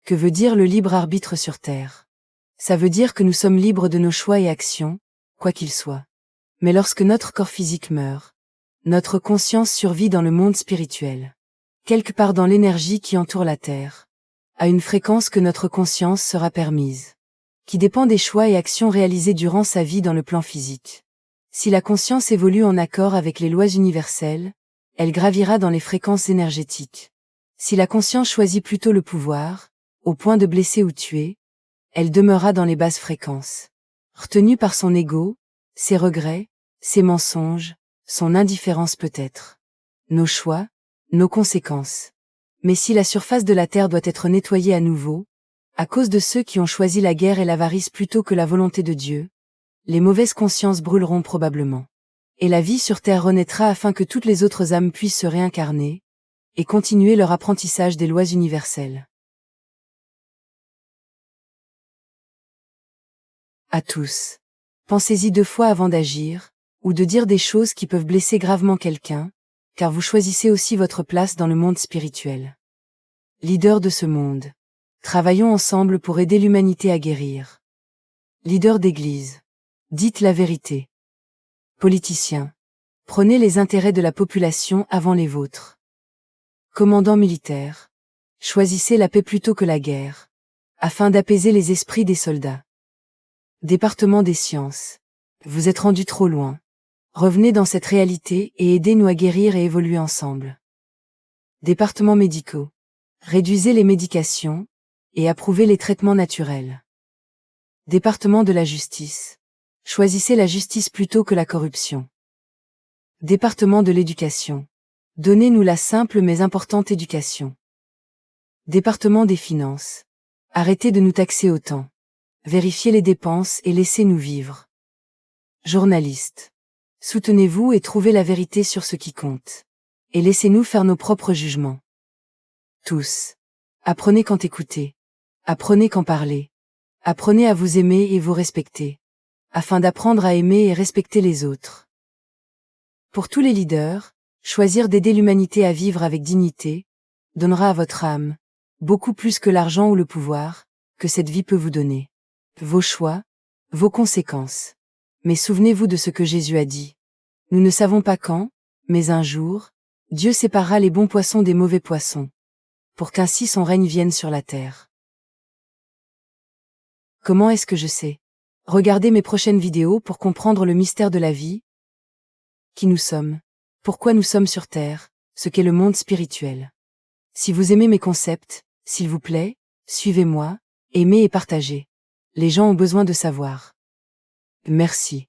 Que veut dire le libre arbitre sur Terre? Ça veut dire que nous sommes libres de nos choix et actions, quoi qu'ils soient. Mais lorsque notre corps physique meurt, notre conscience survit dans le monde spirituel. Quelque part dans l'énergie qui entoure la Terre, à une fréquence que notre conscience sera permise, qui dépend des choix et actions réalisés durant sa vie dans le plan physique. Si la conscience évolue en accord avec les lois universelles, elle gravira dans les fréquences énergétiques. Si la conscience choisit plutôt le pouvoir, au point de blesser ou tuer, elle demeurera dans les basses fréquences. Retenue par son ego, ses regrets, ses mensonges, son indifférence peut-être. Nos choix, nos conséquences. Mais si la surface de la Terre doit être nettoyée à nouveau, à cause de ceux qui ont choisi la guerre et l'avarice plutôt que la volonté de Dieu, les mauvaises consciences brûleront probablement. Et la vie sur Terre renaîtra afin que toutes les autres âmes puissent se réincarner, et continuer leur apprentissage des lois universelles. À tous. Pensez-y 2 fois avant d'agir, ou de dire des choses qui peuvent blesser gravement quelqu'un, car vous choisissez aussi votre place dans le monde spirituel. Leader de ce monde. Travaillons ensemble pour aider l'humanité à guérir. Leader d'église. Dites la vérité. Politiciens. Prenez les intérêts de la population avant les vôtres. Commandant militaire. Choisissez la paix plutôt que la guerre, afin d'apaiser les esprits des soldats. Département des sciences. Vous êtes rendu trop loin. Revenez dans cette réalité et aidez-nous à guérir et évoluer ensemble. Départements médicaux. Réduisez les médications, et approuvez les traitements naturels. Département de la justice. Choisissez la justice plutôt que la corruption. Département de l'éducation. Donnez-nous la simple mais importante éducation. Département des finances. Arrêtez de nous taxer autant. Vérifiez les dépenses et laissez-nous vivre. Journalistes. Soutenez-vous et trouvez la vérité sur ce qui compte. Et laissez-nous faire nos propres jugements. Tous. Apprenez quand écouter. Apprenez quand parler. Apprenez à vous aimer et vous respecter, afin d'apprendre à aimer et respecter les autres. Pour tous les leaders, choisir d'aider l'humanité à vivre avec dignité, donnera à votre âme, beaucoup plus que l'argent ou le pouvoir, que cette vie peut vous donner. Vos choix, vos conséquences. Mais souvenez-vous de ce que Jésus a dit. Nous ne savons pas quand, mais un jour, Dieu séparera les bons poissons des mauvais poissons, pour qu'ainsi son règne vienne sur la terre. Comment est-ce que je sais? Regardez mes prochaines vidéos pour comprendre le mystère de la vie, qui nous sommes, pourquoi nous sommes sur Terre, ce qu'est le monde spirituel. Si vous aimez mes concepts, s'il vous plaît, suivez-moi, aimez et partagez. Les gens ont besoin de savoir. Merci.